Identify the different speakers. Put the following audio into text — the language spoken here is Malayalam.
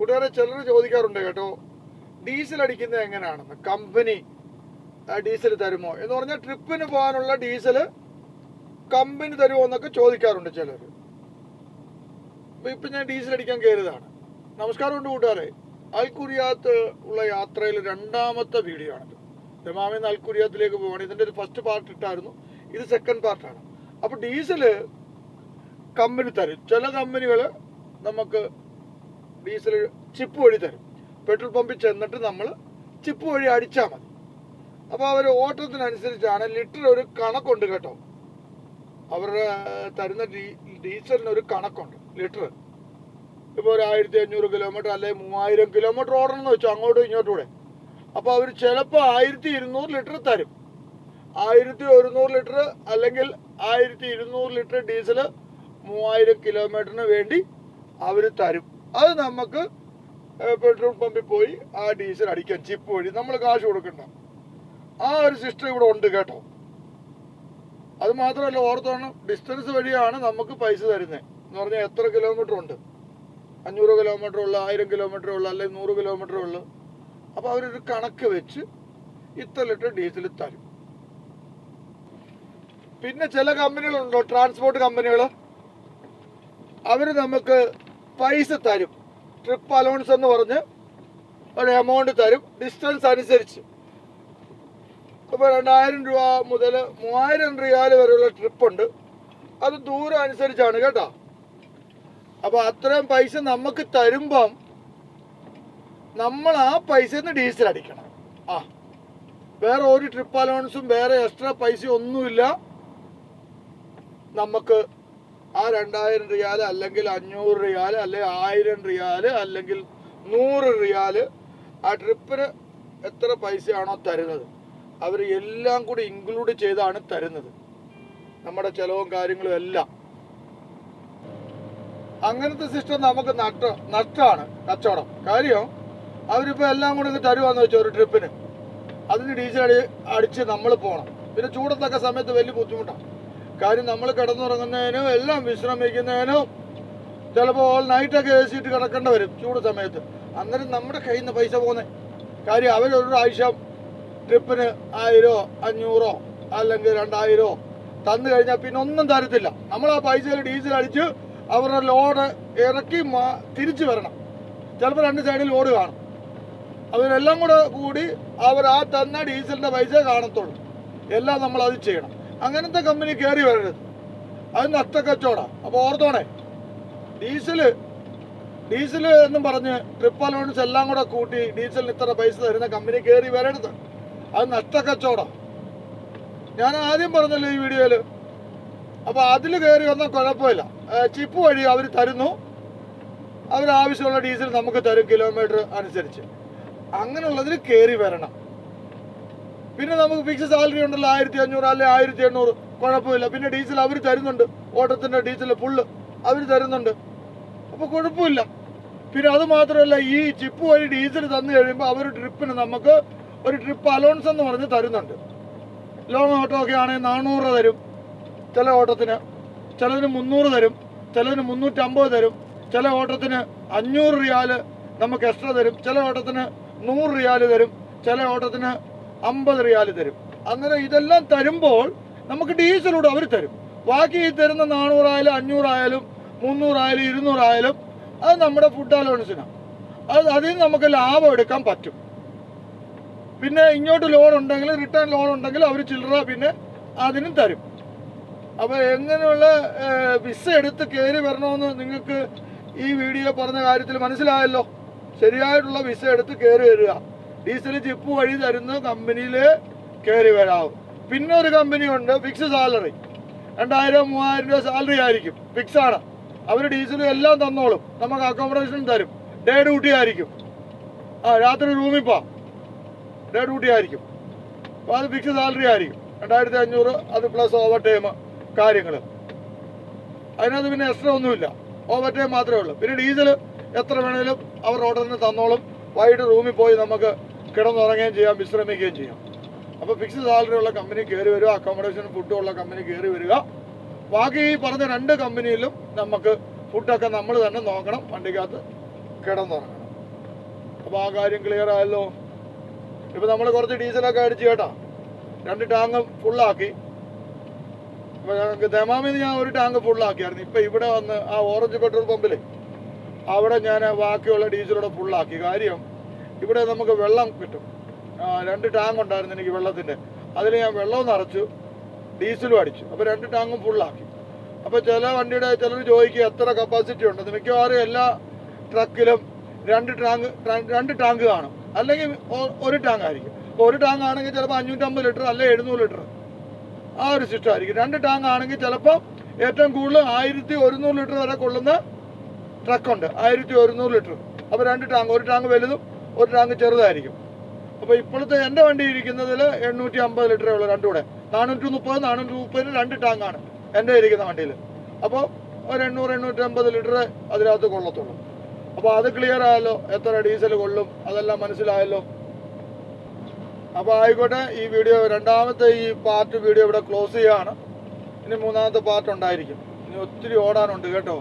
Speaker 1: കൂട്ടുകാരെ ചിലർ ചോദിക്കാറുണ്ട് കേട്ടോ, ഡീസൽ അടിക്കുന്നത് എങ്ങനെയാണെന്ന്, കമ്പനി ഡീസൽ തരുമോ എന്ന് പറഞ്ഞാൽ ട്രിപ്പിന് പോകാനുള്ള ഡീസൽ കമ്പനി തരുമോ എന്നൊക്കെ ചോദിക്കാറുണ്ട് ചിലർ. ഇപ്പം ഞാൻ ഡീസൽ അടിക്കാൻ കയറിയതാണ്. നമസ്കാരമുണ്ട് കൂട്ടുകാരെ. അൽക്കുരിയാത്ത് ഉള്ള യാത്രയിൽ രണ്ടാമത്തെ വീഡിയോ ആണിത്. ദമാമിൽ നിന്ന് അൽക്കുരിയാത്തിലേക്ക് പോവുകയാണ്. ഇതിൻ്റെ ഒരു ഫസ്റ്റ് പാർട്ട് ഇട്ടായിരുന്നു, ഇത് സെക്കൻഡ് പാർട്ടാണ്. അപ്പോൾ ഡീസൽ കമ്പനി തരും. ചില കമ്പനികൾ നമുക്ക് ഡീസൽ ചിപ്പ് വഴി തരും. പെട്രോൾ പമ്പിൽ ചെന്നിട്ട് നമ്മൾ ചിപ്പ് വഴി അടിച്ചാൽ മതി. അപ്പോൾ അവർ ഓട്ടത്തിനനുസരിച്ചാണ്, ലിറ്റർ ഒരു കണക്കുണ്ട് കേട്ടോ. അവരുടെ തരുന്ന ഡീസലിന് ഒരു കണക്കുണ്ട് ലിറ്റർ. ഇപ്പോൾ ഒരു 1500 കിലോമീറ്റർ അല്ലെങ്കിൽ 3000 കിലോമീറ്റർ ഓടണമെന്ന് വെച്ചോ, അങ്ങോട്ടും ഇങ്ങോട്ടും. അപ്പോൾ അവർ ചിലപ്പോൾ 1200 ലിറ്റർ തരും. 1100 ലിറ്റർ അല്ലെങ്കിൽ 1200 ലിറ്റർ ഡീസൽ 3000 കിലോമീറ്ററിന് വേണ്ടി അവർ തരും. അത് നമുക്ക് പെട്രോൾ പമ്പിൽ പോയി ആ ഡീസൽ അടിക്കാൻ ചിപ്പ് വഴി നമ്മൾ കാശ് കൊടുക്കണ്ട. ആ ഒരു സിസ്റ്റം ഇവിടെ ഉണ്ട് കേട്ടോ. അത് മാത്രമല്ല, ഓർത്തോണം, ഡിസ്റ്റൻസ് വഴിയാണ് നമുക്ക് പൈസ തരുന്നത്. എന്ന് പറഞ്ഞാൽ എത്ര കിലോമീറ്റർ ഉണ്ട്, 500 കിലോമീറ്റർ ഉള്ള, 1000 കിലോമീറ്റർ ഉള്ള, അല്ലെങ്കിൽ 100 കിലോമീറ്റർ ഉള്ള. അപ്പോൾ അവരൊരു കണക്ക് വെച്ച് ഇത്ര ലിറ്റർ ഡീസൽ തരും. പിന്നെ ചില കമ്പനികളുണ്ടോ, ട്രാൻസ്പോർട്ട് കമ്പനികൾ, അവർ നമുക്ക് പൈസ തരും. ട്രിപ്പ് അലൗൺസ് എന്ന് പറഞ്ഞ് ഒരു എമൗണ്ട് തരും ഡിസ്റ്റൻസ് അനുസരിച്ച്. ഇപ്പോൾ 2000 രൂപ മുതൽ 3000 റിയാൽ വരെയുള്ള ട്രിപ്പുണ്ട്. അത് ദൂരം അനുസരിച്ചാണ് കേട്ടോ. അപ്പോൾ അത്രയും പൈസ നമുക്ക് തരുമ്പം നമ്മൾ ആ പൈസയിൽ നിന്ന് ഡീസൽ അടിക്കണം. വേറെ ഒരു ട്രിപ്പ് അലൗൺസും വേറെ എക്സ്ട്രാ പൈസ ഒന്നുമില്ല. നമുക്ക് ആ 2000 റിയാൽ അല്ലെങ്കിൽ 500 റിയാൽ അല്ലെങ്കിൽ 1000 റിയാൽ അല്ലെങ്കിൽ 100 റിയാൽ ആ ട്രിപ്പിന് എത്ര പൈസയാണോ തരുന്നത്, അവർ എല്ലാം കൂടി ഇൻക്ലൂഡ് ചെയ്താണ് തരുന്നത്, നമ്മുടെ ചിലവും കാര്യങ്ങളും എല്ലാം. അങ്ങനത്തെ സിസ്റ്റം നമുക്ക് നഷ്ടമാണ് കച്ചവടം. കാര്യം അവരിപ്പോൾ എല്ലാം കൂടി ഇത് തരുവാന്ന് വെച്ചാൽ ഒരു ട്രിപ്പിന് അതിന് ഡീസൽ അടിച്ച് നമ്മൾ പോകണം. പിന്നെ ചൂടത്തൊക്കെ സമയത്ത് വലിയ ബുദ്ധിമുട്ടാണ്. കാര്യം നമ്മൾ കിടന്നുറങ്ങുന്നതിനും എല്ലാം വിശ്രമിക്കുന്നതിനും ചിലപ്പോൾ ഓൾ നൈറ്റൊക്കെ AC ഇട്ട് കിടക്കേണ്ടി വരും ചൂട് സമയത്ത്. അന്നേരം നമ്മുടെ കയ്യിൽ നിന്ന് പൈസ പോകുന്നത്. കാര്യം അവരൊരു പ്രാവശ്യം ട്രിപ്പിന് 1000 500 അല്ലെങ്കിൽ 2000 തന്നു കഴിഞ്ഞാൽ പിന്നെ ഒന്നും തരത്തില്ല. നമ്മൾ ആ പൈസയിൽ ഡീസൽ അടിച്ച് അവരുടെ ലോഡ് ഇറക്കി തിരിച്ചു വരണം. ചിലപ്പോൾ 2 സൈഡിൽ ലോഡ് കാണും. അവരെല്ലാം കൂടി അവർ ആ തന്ന ഡീസലിൻ്റെ പൈസ കാണത്തുള്ളൂ. എല്ലാം നമ്മൾ അത് ചെയ്യണം. അങ്ങനത്തെ കമ്പനി കയറി വരരുത്, അത് നഷ്ടക്കച്ചവടമാണ്. അപ്പോൾ ഓർത്തോണേ, ഡീസൽ എന്നും പറഞ്ഞ് ട്രിപ്പ് അലൗൺസ് എല്ലാം കൂടെ കൂട്ടി ഡീസലിന് ഇത്ര പൈസ തരുന്ന കമ്പനി കയറി വരരുത്, അത് നഷ്ടക്കച്ചവടമാണ്. ഞാൻ ആദ്യം പറഞ്ഞല്ലോ ഈ വീഡിയോയിൽ. അപ്പോൾ അതിൽ കയറി വന്നാൽ കുഴപ്പമില്ല. ചിപ്പ് വഴി അവർ തരുന്നു, അവരാവശ്യമുള്ള ഡീസൽ നമുക്ക് തരും കിലോമീറ്റർ അനുസരിച്ച്. അങ്ങനെയുള്ളതിൽ കയറി വരണം. പിന്നെ നമുക്ക് ഫിക്സ് സാലറി ഉണ്ടല്ലോ, 1500 അല്ലെങ്കിൽ 1800, കുഴപ്പമില്ല. പിന്നെ ഡീസൽ അവർ തരുന്നുണ്ട്, ഓട്ടത്തിൻ്റെ ഡീസൽ ഫുള്ള് അവർ തരുന്നുണ്ട്, അപ്പോൾ കുഴപ്പമില്ല. പിന്നെ അത് മാത്രമല്ല, ഈ ചിപ്പ് വഴി ഡീസൽ തന്നു കഴിയുമ്പോൾ അവർ ട്രിപ്പിന് നമുക്ക് ഒരു ട്രിപ്പ് അലൗൺസ് എന്ന് പറഞ്ഞ് തരുന്നുണ്ട്. ലോങ് ഓട്ടോ ഒക്കെ ആണെങ്കിൽ 400 തരും ചില ഓട്ടത്തിന്, ചിലതിന് 300 തരും, ചിലതിന് 350 തരും, ചില ഓട്ടത്തിന് 500 റിയാൽ നമുക്ക് എക്സ്ട്രാ തരും, ചില ഓട്ടത്തിന് 100 റിയാൽ തരും, ചില ഓട്ടത്തിന് 50 റിയാൽ തരും. അന്നേരം ഇതെല്ലാം തരുമ്പോൾ നമുക്ക് ഡീസലൂടെ അവർ തരും. ബാക്കി ഈ തരുന്ന 400 ആയാലും 500 ആയാലും 300 ആയാലും 200 ആയാലും അത് നമ്മുടെ ഫുഡ് അലവൻസിനാണ്. അതിൽ നമുക്ക് ലാഭം എടുക്കാൻ പറ്റും. പിന്നെ ഇങ്ങോട്ട് ലോൺ ഉണ്ടെങ്കിൽ, റിട്ടേൺ ലോൺ ഉണ്ടെങ്കിൽ അവർ ചില്ലറ പിന്നെ അതിനും തരും. അപ്പോൾ എങ്ങനെയുള്ള വിസ എടുത്ത് കയറി വരണമെന്ന് നിങ്ങൾക്ക് ഈ വീഡിയോ പറഞ്ഞ കാര്യത്തിൽ മനസ്സിലായല്ലോ. ശരിയായിട്ടുള്ള വിസ എടുത്ത് കയറി വരിക. ഡീസൽ ചിപ്പ് വഴി തരുന്ന കമ്പനിയിൽ കയറി വരാവും. പിന്നെ ഒരു കമ്പനി ഉണ്ട്, ഫിക്സ് സാലറി, 2000-3000 രൂപ സാലറി ആയിരിക്കും, ഫിക്സാണ്. അവർ ഡീസലും എല്ലാം തന്നോളും, നമുക്ക് അക്കോമഡേഷൻ തരും, ഡേ ഡ്യൂട്ടി ആയിരിക്കും. രാത്രി റൂമിൽ പോവാം, ഡേ ഡ്യൂട്ടി ആയിരിക്കും. അപ്പോൾ അത് ഫിക്സ് സാലറി ആയിരിക്കും, 2500. അത് പ്ലസ് ഓവർ ടൈം കാര്യങ്ങൾ. അതിനകത്ത് പിന്നെ എക്സ്ട്രാ ഒന്നുമില്ല, ഓവർ ടൈം മാത്രമേ ഉള്ളൂ. പിന്നെ ഡീസൽ എത്ര വേണേലും അവർ ഓർഡറിന് തന്നോളും. വൈകിട്ട് റൂമിൽ പോയി നമുക്ക് കിടന്നുറങ്ങുകയും ചെയ്യാം, വിശ്രമിക്കുകയും ചെയ്യാം. അപ്പോൾ ഫിക്സ് സാലറി ഉള്ള കമ്പനി കയറി വരിക, അക്കോമഡേഷൻ ഫുഡും ഉള്ള കമ്പനി കയറി വരിക. ബാക്കി ഈ പറഞ്ഞ 2 കമ്പനിയിലും നമുക്ക് ഫുഡൊക്കെ നമ്മൾ തന്നെ നോക്കണം, വണ്ടിക്കകത്ത് കിടന്നുറങ്ങണം. അപ്പോൾ ആ കാര്യം ക്ലിയർ ആയല്ലോ. ഇപ്പോൾ നമ്മൾ കുറച്ച് ഡീസലൊക്കെ അടിച്ച് കേട്ടോ, 2 ടാങ്ക് ഫുള്ളാക്കി. അപ്പോൾ ഞങ്ങൾക്ക് ദമാമിന്ന് ഞാൻ 1 ടാങ്ക് ഫുള്ളാക്കിയായിരുന്നു. ഇപ്പോൾ ഇവിടെ വന്ന് ആ ഓറഞ്ച് പെട്രോൾ പമ്പിൽ അവിടെ ഞാൻ ബാക്കിയുള്ള ഡീസലോടെ ഫുള്ളാക്കി. കാര്യം ഇവിടെ നമുക്ക് വെള്ളം കിട്ടും. 2 ടാങ്ക് ഉണ്ടായിരുന്നു എനിക്ക് വെള്ളത്തിൻ്റെ, അതിൽ ഞാൻ വെള്ളവും നിറച്ചു ഡീസലും അടിച്ചു. അപ്പോൾ 2 ടാങ്കും ഫുള്ളാക്കി. അപ്പോൾ ചില വണ്ടിയുടെ ചിലർ ചോദിക്കുക എത്ര കപ്പാസിറ്റി ഉണ്ടെന്ന്. മിക്കവാറും എല്ലാ ട്രക്കിലും 2 ടാങ്ക് കാണും, അല്ലെങ്കിൽ 1 ടാങ്ക് ആയിരിക്കും. അപ്പോൾ 1 ടാങ്ക് ആണെങ്കിൽ ചിലപ്പോൾ 550 ലിറ്റർ അല്ലെങ്കിൽ 700 ലിറ്റർ, ആ ഒരു സിസ്റ്റം ആയിരിക്കും. 2 ടാങ്ക് ആണെങ്കിൽ ചിലപ്പോൾ ഏറ്റവും കൂടുതൽ 1100 ലിറ്റർ വരെ കൊള്ളുന്ന ട്രക്കുണ്ട്, 1100 ലിറ്റർ. അപ്പോൾ 2 ടാങ്ക്, 1 ടാങ്ക് വലുതും 1 ടാങ്ക് ചെറുതായിരിക്കും. അപ്പോൾ ഇപ്പോഴത്തെ എൻ്റെ വണ്ടി ഇരിക്കുന്നതിൽ 850 ലിറ്ററേ ഉള്ളൂ, രണ്ടും കൂടെ 430 2 ടാങ്കാണ് എൻ്റെ ഇരിക്കുന്ന വണ്ടിയിൽ. അപ്പോൾ ഒരു 800-850 ലിറ്റർ അതിനകത്ത് കൊള്ളത്തുള്ളൂ. അപ്പോൾ അത് ക്ലിയർ ആയല്ലോ, എത്ര ഡീസൽ കൊള്ളും അതെല്ലാം മനസ്സിലായല്ലോ. അപ്പോൾ ആയിക്കോട്ടെ, ഈ വീഡിയോ രണ്ടാമത്തെ ഈ പാർട്ട് വീഡിയോ ഇവിടെ ക്ലോസ് ചെയ്യുകയാണ്. ഇനി 3ാമത്തെ പാർട്ട് ഉണ്ടായിരിക്കും. ഇനി ഒത്തിരി ഓടാനുണ്ട് കേട്ടോ.